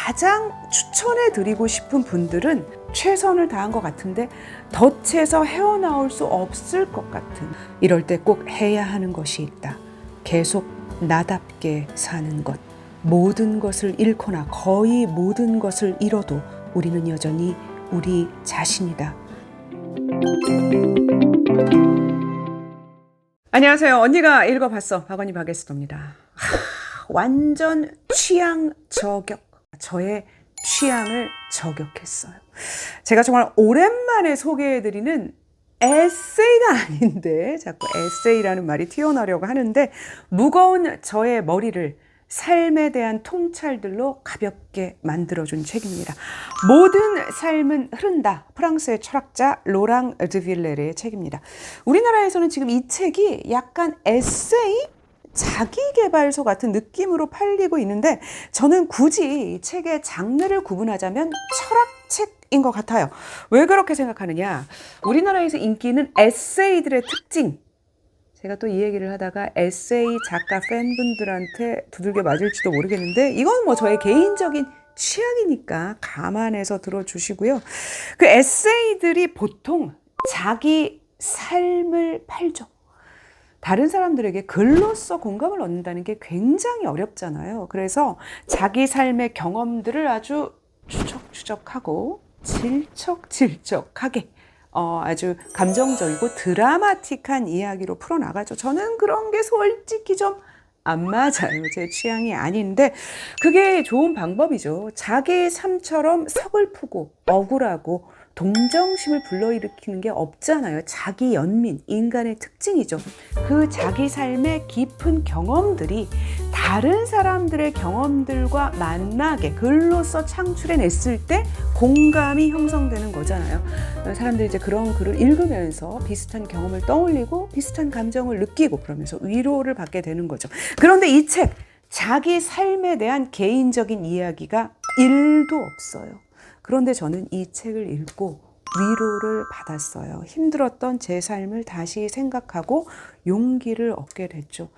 가장 추천해 드리고 싶은 분들은 최선을 다한 것 같은데 덫에서 헤어나올 수 없을 것 같은, 이럴 때 꼭 해야 하는 것이 있다. 계속 나답게 사는 것. 모든 것을 잃거나 거의 모든 것을 잃어도 우리는 여전히 우리 자신이다. 안녕하세요. 언니가 읽어봤어. 박언니 박에스더입니다. 완전 취향 저격. 저의 취향을 저격했어요. 제가 정말 오랜만에 소개해드리는 에세이가 아닌데 자꾸 에세이라는 말이 튀어나오려고 하는데, 무거운 저의 머리를 삶에 대한 통찰들로 가볍게 만들어준 책입니다. 모든 삶은 흐른다. 프랑스의 철학자 로랑 드빌레르의 책입니다. 우리나라에서는 지금 이 책이 약간 에세이? 자기계발서 같은 느낌으로 팔리고 있는데, 저는 굳이 이 책의 장르를 구분하자면 철학책인 것 같아요. 왜 그렇게 생각하느냐? 우리나라에서 인기 있는 에세이들의 특징, 제가 또 이 얘기를 하다가 에세이 작가 팬분들한테 두들겨 맞을지도 모르겠는데, 이건 뭐 저의 개인적인 취향이니까 감안해서 들어주시고요. 그 에세이들이 보통 자기 삶을 팔죠. 다른 사람들에게 글로써 공감을 얻는다는 게 굉장히 어렵잖아요. 그래서 자기 삶의 경험들을 아주 추적추적하고 질척질척하게 아주 감정적이고 드라마틱한 이야기로 풀어나가죠. 저는 그런 게 솔직히 좀 안 맞아요. 제 취향이 아닌데 그게 좋은 방법이죠. 자기 삶처럼 서글프고 억울하고 동정심을 불러일으키는 게 없잖아요. 자기 연민, 인간의 특징이죠. 그 자기 삶의 깊은 경험들이 다른 사람들의 경험들과 만나게 글로써 창출해냈을 때 공감이 형성되는 거잖아요. 사람들이 이제 그런 글을 읽으면서 비슷한 경험을 떠올리고 비슷한 감정을 느끼고 그러면서 위로를 받게 되는 거죠. 그런데 이 책, 자기 삶에 대한 개인적인 이야기가 1도 없어요. 그런데 저는 이 책을 읽고 위로를 받았어요. 힘들었던 제 삶을 다시 생각하고 용기를 얻게 됐죠.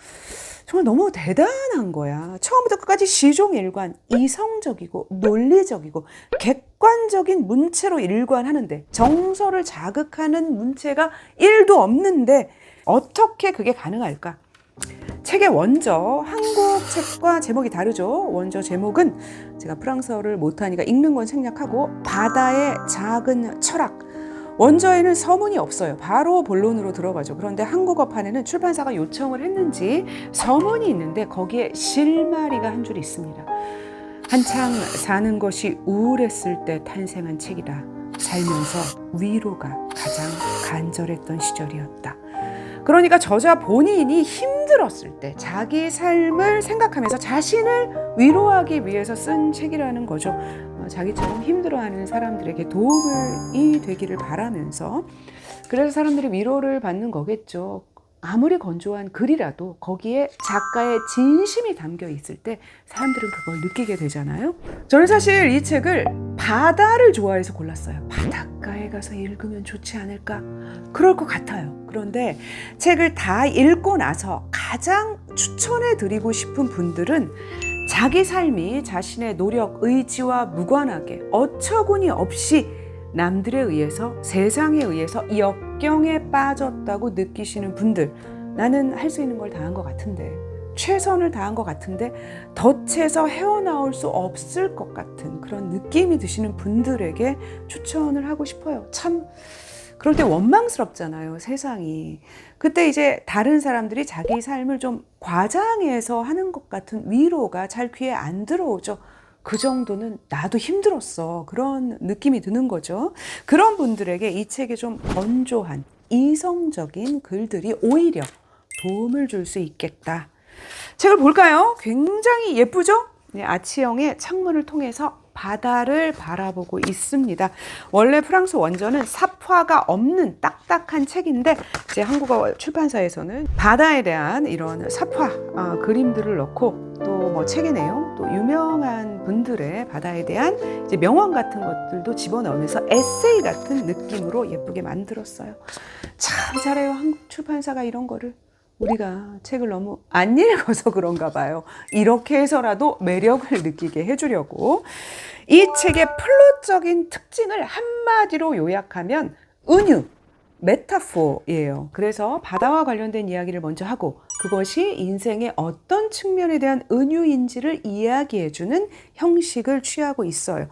정말 너무 대단한 거야. 처음부터 끝까지 시종일관, 이성적이고 논리적이고 객관적인 문체로 일관하는데, 정서를 자극하는 문체가 1도 없는데 어떻게 그게 가능할까? 책의 원저, 한국 책과 제목이 다르죠. 원저 제목은, 제가 프랑스어를 못하니까 읽는 건 생략하고, 바다의 작은 철학. 원저에는 서문이 없어요. 바로 본론으로 들어가죠. 그런데 한국어판에는 출판사가 요청을 했는지 서문이 있는데 거기에 실마리가 한 줄 있습니다. 한창 사는 것이 우울했을 때 탄생한 책이다. 살면서 위로가 가장 간절했던 시절이었다. 그러니까 저자 본인이 힘들었을 때 자기 삶을 생각하면서 자신을 위로하기 위해서 쓴 책이라는 거죠. 자기처럼 힘들어하는 사람들에게 도움이 되기를 바라면서, 그래서 사람들이 위로를 받는 거겠죠. 아무리 건조한 글이라도 거기에 작가의 진심이 담겨 있을 때 사람들은 그걸 느끼게 되잖아요. 저는 사실 이 책을 바다를 좋아해서 골랐어요. 바닷가에 가서 읽으면 좋지 않을까? 그럴 것 같아요. 그런데 책을 다 읽고 나서 가장 추천해 드리고 싶은 분들은 자기 삶이 자신의 노력, 의지와 무관하게 어처구니 없이 남들에 의해서, 세상에 의해서 역경에 빠졌다고 느끼시는 분들, 나는 할 수 있는 걸 다 한 것 같은데, 최선을 다한 것 같은데 덫에서 헤어나올 수 없을 것 같은 그런 느낌이 드시는 분들에게 추천을 하고 싶어요. 참 그럴 때 원망스럽잖아요, 세상이. 그때 이제 다른 사람들이 자기 삶을 좀 과장해서 하는 것 같은 위로가 잘 귀에 안 들어오죠. 그 정도는 나도 힘들었어, 그런 느낌이 드는 거죠. 그런 분들에게 이 책의 좀 건조한 이성적인 글들이 오히려 도움을 줄 수 있겠다. 책을 볼까요? 굉장히 예쁘죠? 네, 아치형의 창문을 통해서 바다를 바라보고 있습니다. 원래 프랑스 원저는 삽화가 없는 딱딱한 책인데, 이제 한국어 출판사에서는 바다에 대한 이런 삽화 그림들을 넣고, 또 뭐 책의 내용, 또 유명한 분들의 바다에 대한 이제 명언 같은 것들도 집어넣으면서 에세이 같은 느낌으로 예쁘게 만들었어요. 참 잘해요, 한국 출판사가 이런 거를. 우리가 책을 너무 안 읽어서 그런가 봐요. 이렇게 해서라도 매력을 느끼게 해주려고. 이 책의 플롯적인 특징을 한마디로 요약하면 은유, 메타포예요. 그래서 바다와 관련된 이야기를 먼저 하고 그것이 인생의 어떤 측면에 대한 은유인지를 이야기해주는 형식을 취하고 있어요.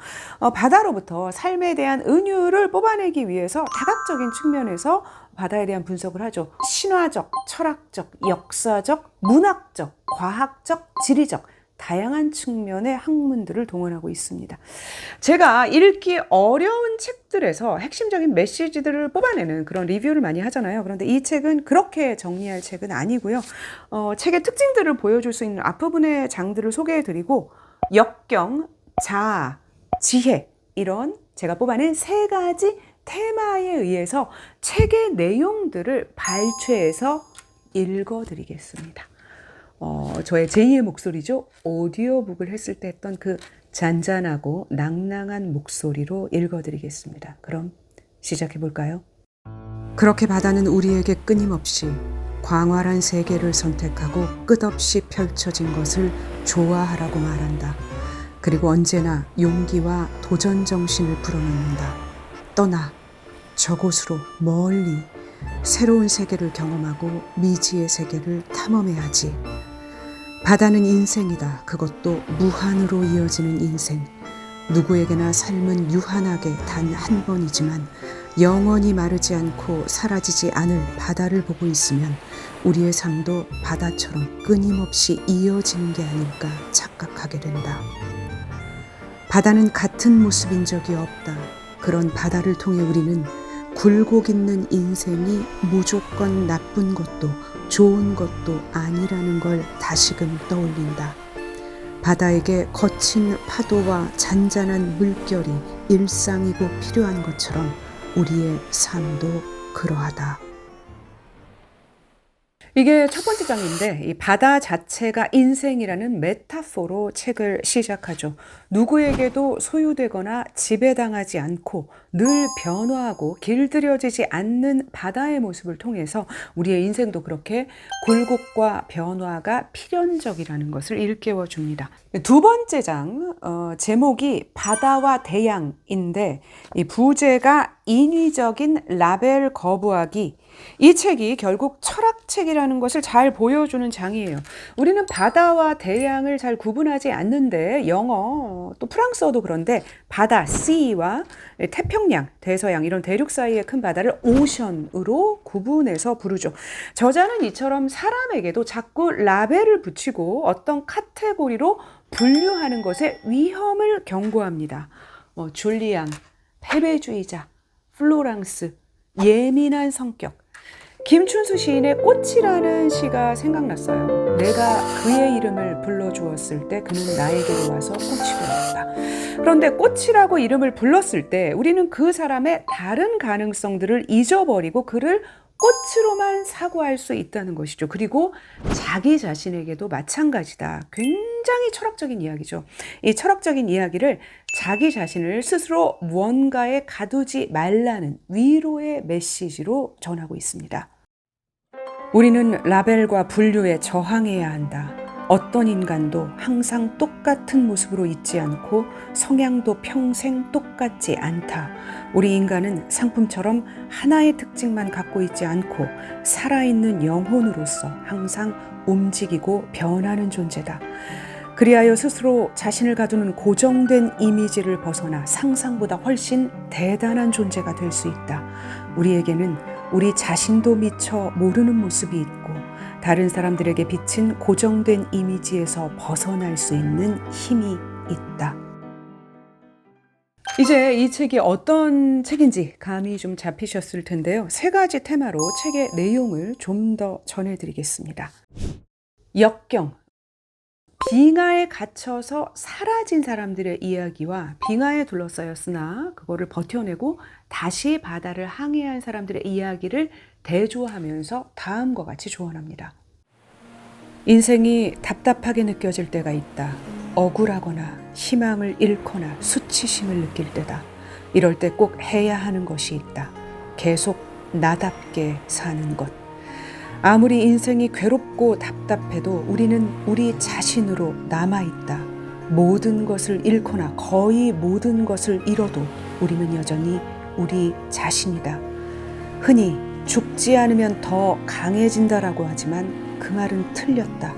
바다로부터 삶에 대한 은유를 뽑아내기 위해서 다각적인 측면에서 바다에 대한 분석을 하죠. 신화적, 철학적, 역사적, 문학적, 과학적, 지리적 다양한 측면의 학문들을 동원하고 있습니다. 제가 읽기 어려운 책들에서 핵심적인 메시지들을 뽑아내는 그런 리뷰를 많이 하잖아요. 그런데 이 책은 그렇게 정리할 책은 아니고요. 책의 특징들을 보여줄 수 있는 앞부분의 장들을 소개해드리고 역경, 자아, 지혜 이런 제가 뽑아낸 3가지 테마에 의해서 책의 내용들을 발췌해서 읽어드리겠습니다. 저의 제2의 목소리죠. 오디오북을 했을 때 했던 그 잔잔하고 낭낭한 목소리로 읽어드리겠습니다. 그럼 시작해 볼까요? 그렇게 바다는 우리에게 끊임없이 광활한 세계를 선택하고 끝없이 펼쳐진 것을 좋아하라고 말한다. 그리고 언제나 용기와 도전 정신을 불어넣는다. 떠나 저곳으로 멀리 새로운 세계를 경험하고 미지의 세계를 탐험해야지. 바다는 인생이다. 그것도 무한으로 이어지는 인생. 누구에게나 삶은 유한하게 단 한 번이지만 영원히 마르지 않고 사라지지 않을 바다를 보고 있으면 우리의 삶도 바다처럼 끊임없이 이어지는 게 아닐까 착각하게 된다. 바다는 같은 모습인 적이 없다. 그런 바다를 통해 우리는 굴곡 있는 인생이 무조건 나쁜 것도 좋은 것도 아니라는 걸 다시금 떠올린다. 바다에게 거친 파도와 잔잔한 물결이 일상이고 필요한 것처럼 우리의 삶도 그러하다. 이게 첫 번째 장인데 이 바다 자체가 인생이라는 메타포로 책을 시작하죠. 누구에게도 소유되거나 지배당하지 않고 늘 변화하고 길들여지지 않는 바다의 모습을 통해서 우리의 인생도 그렇게 굴곡과 변화가 필연적이라는 것을 일깨워 줍니다. 두 번째 장 제목이 바다와 대양인데 이 부제가 인위적인 라벨 거부하기. 이 책이 결국 철학책이라는 것을 잘 보여주는 장이에요. 우리는 바다와 대양을 잘 구분하지 않는데 영어 또 프랑스어도 그런데 바다, sea와 태평양, 대서양 이런 대륙 사이의 큰 바다를 오션으로 구분해서 부르죠. 저자는 이처럼 사람에게도 자꾸 라벨을 붙이고 어떤 카테고리로 분류하는 것의 위험을 경고합니다. 줄리앙, 패배주의자, 플로랑스, 예민한 성격. 김춘수 시인의 꽃이라는 시가 생각났어요. 내가 그의 이름을 불러주었을 때 그는 나에게로 와서 꽃이 되었다. 그런데 꽃이라고 이름을 불렀을 때 우리는 그 사람의 다른 가능성들을 잊어버리고 그를 꽃으로만 사고할 수 있다는 것이죠. 그리고 자기 자신에게도 마찬가지다. 굉장히 철학적인 이야기죠. 이 철학적인 이야기를 자기 자신을 스스로 무언가에 가두지 말라는 위로의 메시지로 전하고 있습니다. 우리는 라벨과 분류에 저항해야 한다. 어떤 인간도 항상 똑같은 모습으로 있지 않고 성향도 평생 똑같지 않다. 우리 인간은 상품처럼 하나의 특징만 갖고 있지 않고 살아있는 영혼으로서 항상 움직이고 변하는 존재다. 그리하여 스스로 자신을 가두는 고정된 이미지를 벗어나 상상보다 훨씬 대단한 존재가 될 수 있다. 우리에게는 우리 자신도 미처 모르는 모습이 있고 다른 사람들에게 비친 고정된 이미지에서 벗어날 수 있는 힘이 있다. 이제 이 책이 어떤 책인지 감이 좀 잡히셨을 텐데요. 3가지 테마로 책의 내용을 좀 더 전해드리겠습니다. 역경. 빙하에 갇혀서 사라진 사람들의 이야기와 빙하에 둘러싸였으나 그거를 버텨내고 다시 바다를 항해한 사람들의 이야기를 대조하면서 다음과 같이 조언합니다. 인생이 답답하게 느껴질 때가 있다. 억울하거나 희망을 잃거나 수치심을 느낄 때다. 이럴 때 꼭 해야 하는 것이 있다. 계속 나답게 사는 것. 아무리 인생이 괴롭고 답답해도 우리는 우리 자신으로 남아있다. 모든 것을 잃거나 거의 모든 것을 잃어도 우리는 여전히 우리 자신이다. 흔히 죽지 않으면 더 강해진다라고 하지만 그 말은 틀렸다.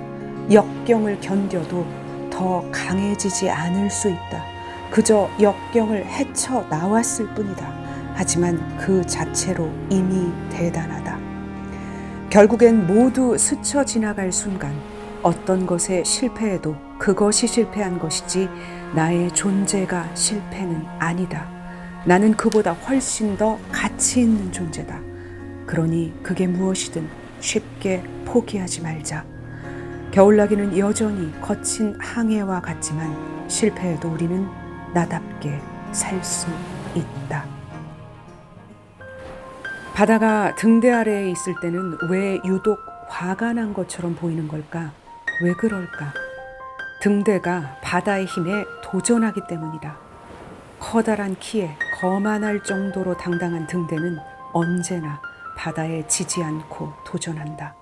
역경을 견뎌도 더 강해지지 않을 수 있다. 그저 역경을 헤쳐 나왔을 뿐이다. 하지만 그 자체로 이미 대단하다. 결국엔 모두 스쳐 지나갈 순간 어떤 것에 실패해도 그것이 실패한 것이지 나의 존재가 실패는 아니다. 나는 그보다 훨씬 더 가치 있는 존재다. 그러니 그게 무엇이든 쉽게 포기하지 말자. 겨울나기는 여전히 거친 항해와 같지만 실패해도 우리는 나답게 살 수 있다. 바다가 등대 아래에 있을 때는 왜 유독 화가 난 것처럼 보이는 걸까? 왜 그럴까? 등대가 바다의 힘에 도전하기 때문이다. 커다란 키에 거만할 정도로 당당한 등대는 언제나 바다에 지지 않고 도전한다.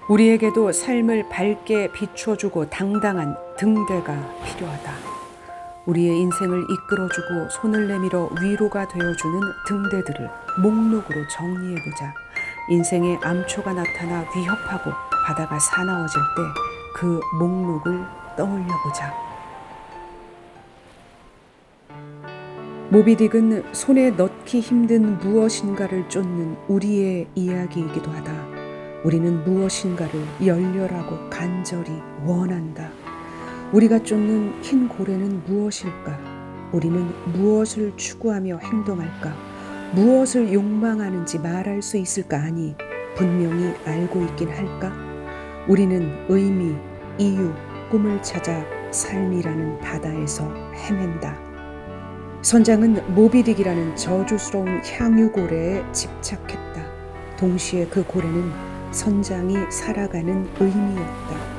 우리에게도 삶을 밝게 비춰주고 당당한 등대가 필요하다. 우리의 인생을 이끌어주고 손을 내밀어 위로가 되어주는 등대들을 목록으로 정리해보자. 인생의 암초가 나타나 위협하고 바다가 사나워질 때 그 목록을 떠올려보자. 모비딕은 손에 넣기 힘든 무엇인가를 쫓는 우리의 이야기이기도 하다. 우리는 무엇인가를 열렬하고 간절히 원한다. 우리가 쫓는 흰 고래는 무엇일까? 우리는 무엇을 추구하며 행동할까? 무엇을 욕망하는지 말할 수 있을까? 아니, 분명히 알고 있긴 할까? 우리는 의미, 이유, 꿈을 찾아 삶이라는 바다에서 헤맨다. 선장은 모비딕이라는 저주스러운 향유고래에 집착했다. 동시에 그 고래는 선장이 살아가는 의미였다.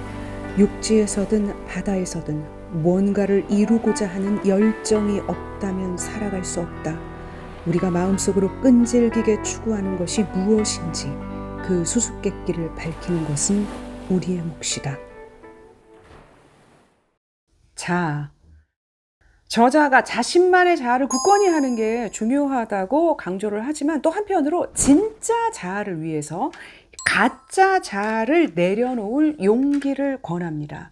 육지에서든 바다에서든 뭔가를 이루고자 하는 열정이 없다면 살아갈 수 없다. 우리가 마음속으로 끈질기게 추구하는 것이 무엇인지 그 수수께끼를 밝히는 것은 우리의 몫이다. 자, 저자가 자신만의 자아를 굳건히 하는 게 중요하다고 강조를 하지만 또 한편으로 진짜 자아를 위해서 가짜 자아를 내려놓을 용기를 권합니다.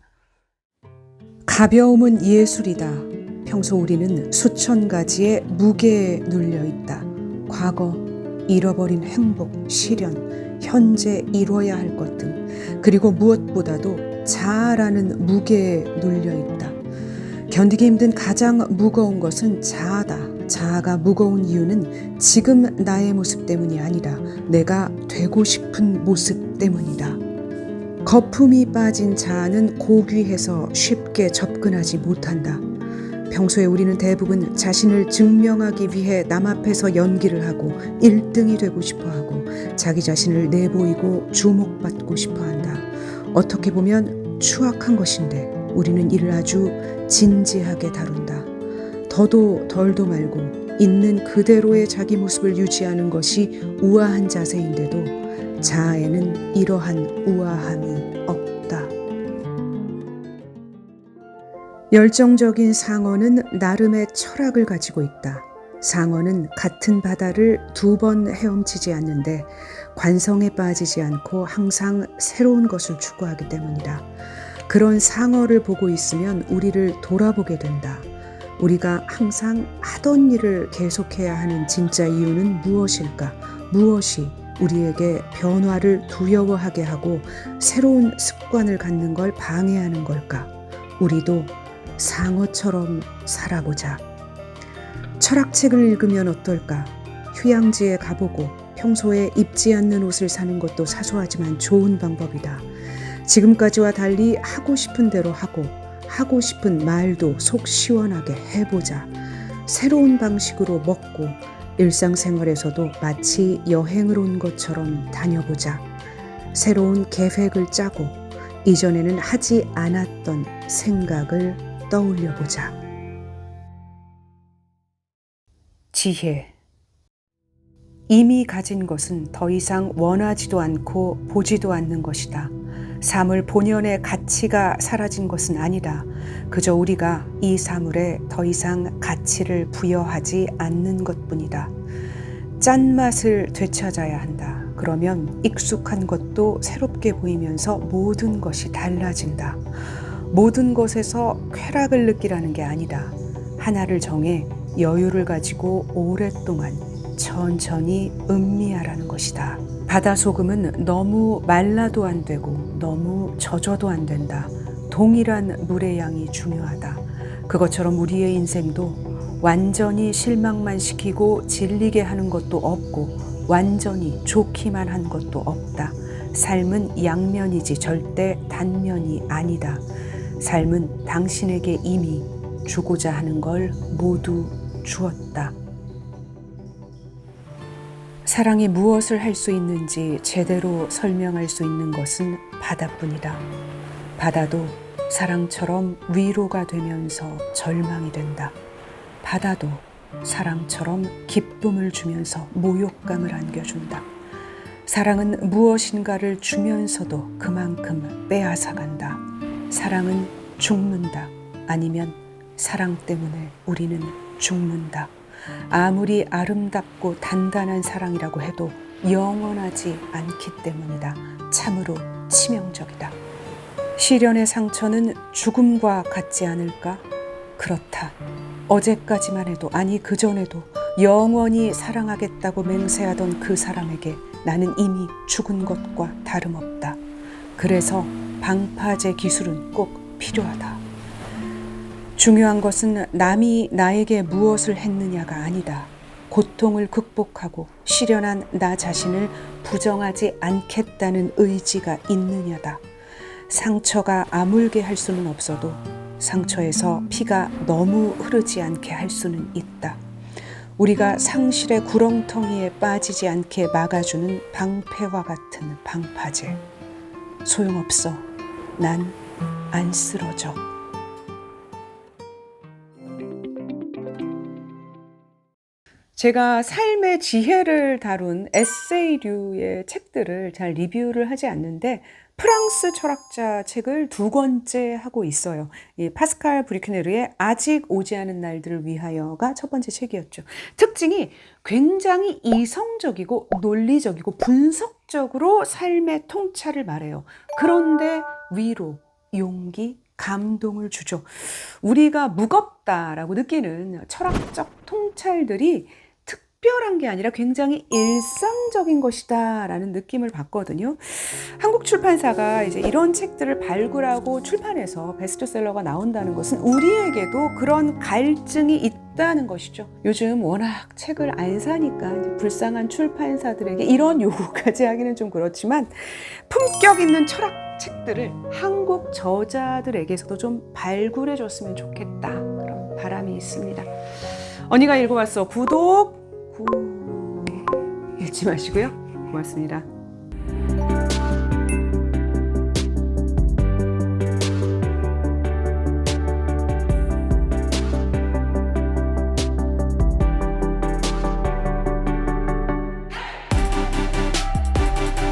가벼움은 예술이다. 평소 우리는 수천 가지의 무게에 눌려 있다. 과거, 잃어버린 행복, 시련, 현재 이뤄야 할 것 등, 그리고 무엇보다도 자아라는 무게에 눌려 있다. 견디기 힘든 가장 무거운 것은 자아다. 자아가 무거운 이유는 지금 나의 모습 때문이 아니라 내가 되고 싶은 모습 때문이다. 거품이 빠진 자아는 고귀해서 쉽게 접근하지 못한다. 평소에 우리는 대부분 자신을 증명하기 위해 남 앞에서 연기를 하고 1등이 되고 싶어하고 자기 자신을 내보이고 주목받고 싶어한다. 어떻게 보면 추악한 것인데 우리는 이를 아주 진지하게 다룬다. 더도 덜도 말고 있는 그대로의 자기 모습을 유지하는 것이 우아한 자세인데도 자아에는 이러한 우아함이 없다. 열정적인 상어는 나름의 철학을 가지고 있다. 상어는 같은 바다를 2번 헤엄치지 않는데 관성에 빠지지 않고 항상 새로운 것을 추구하기 때문이다. 그런 상어를 보고 있으면 우리를 돌아보게 된다. 우리가 항상 하던 일을 계속해야 하는 진짜 이유는 무엇일까? 무엇이 우리에게 변화를 두려워하게 하고 새로운 습관을 갖는 걸 방해하는 걸까? 우리도 상어처럼 살아보자. 철학책을 읽으면 어떨까? 휴양지에 가보고 평소에 입지 않는 옷을 사는 것도 사소하지만 좋은 방법이다. 지금까지와 달리 하고 싶은 대로 하고 싶은 말도 속 시원하게 해보자. 새로운 방식으로 먹고 일상생활에서도 마치 여행을 온 것처럼 다녀보자. 새로운 계획을 짜고 이전에는 하지 않았던 생각을 떠올려보자. 지혜. 이미 가진 것은 더 이상 원하지도 않고 보지도 않는 것이다. 사물 본연의 가치가 사라진 것은 아니다. 그저 우리가 이 사물에 더 이상 가치를 부여하지 않는 것뿐이다. 짠맛을 되찾아야 한다. 그러면 익숙한 것도 새롭게 보이면서 모든 것이 달라진다. 모든 것에서 쾌락을 느끼라는 게 아니다. 하나를 정해 여유를 가지고 오랫동안 천천히 음미하라는 것이다. 바다소금은 너무 말라도 안 되고 너무 젖어도 안 된다. 동일한 물의 양이 중요하다. 그것처럼 우리의 인생도 완전히 실망만 시키고 질리게 하는 것도 없고 완전히 좋기만 한 것도 없다. 삶은 양면이지 절대 단면이 아니다. 삶은 당신에게 이미 주고자 하는 걸 모두 주었다. 사랑이 무엇을 할 수 있는지 제대로 설명할 수 있는 것은 바다뿐이다. 바다도 사랑처럼 위로가 되면서 절망이 된다. 바다도 사랑처럼 기쁨을 주면서 모욕감을 안겨준다. 사랑은 무엇인가를 주면서도 그만큼 빼앗아간다. 사랑은 죽는다. 아니면 사랑 때문에 우리는 죽는다. 아무리 아름답고 단단한 사랑이라고 해도 영원하지 않기 때문이다. 참으로 치명적이다. 시련의 상처는 죽음과 같지 않을까? 그렇다. 어제까지만 해도, 아니 그전에도 영원히 사랑하겠다고 맹세하던 그 사람에게 나는 이미 죽은 것과 다름없다. 그래서 방파제 기술은 꼭 필요하다. 중요한 것은 남이 나에게 무엇을 했느냐가 아니다. 고통을 극복하고 시련한 나 자신을 부정하지 않겠다는 의지가 있느냐다. 상처가 아물게 할 수는 없어도 상처에서 피가 너무 흐르지 않게 할 수는 있다. 우리가 상실의 구렁텅이에 빠지지 않게 막아주는 방패와 같은 방파제. 소용없어. 난 안 쓰러져. 제가 삶의 지혜를 다룬 에세이류의 책들을 잘 리뷰를 하지 않는데 프랑스 철학자 책을 2권째 하고 있어요. 이 파스칼 브리큐네르의 아직 오지 않은 날들을 위하여가 첫 번째 책이었죠. 특징이 굉장히 이성적이고 논리적이고 분석적으로 삶의 통찰을 말해요. 그런데 위로, 용기, 감동을 주죠. 우리가 무겁다라고 느끼는 철학적 통찰들이 특별한 게 아니라 굉장히 일상적인 것이다 라는 느낌을 받거든요. 한국 출판사가 이제 이런 책들을 발굴하고 출판해서 베스트셀러가 나온다는 것은 우리에게도 그런 갈증이 있다는 것이죠. 요즘 워낙 책을 안 사니까 이제 불쌍한 출판사들에게 이런 요구까지 하기는 좀 그렇지만 품격 있는 철학 책들을 한국 저자들에게서도 좀 발굴해 줬으면 좋겠다 그런 바람이 있습니다. 언니가 읽어봤어. 구독 잊지 마시고요. 고맙습니다.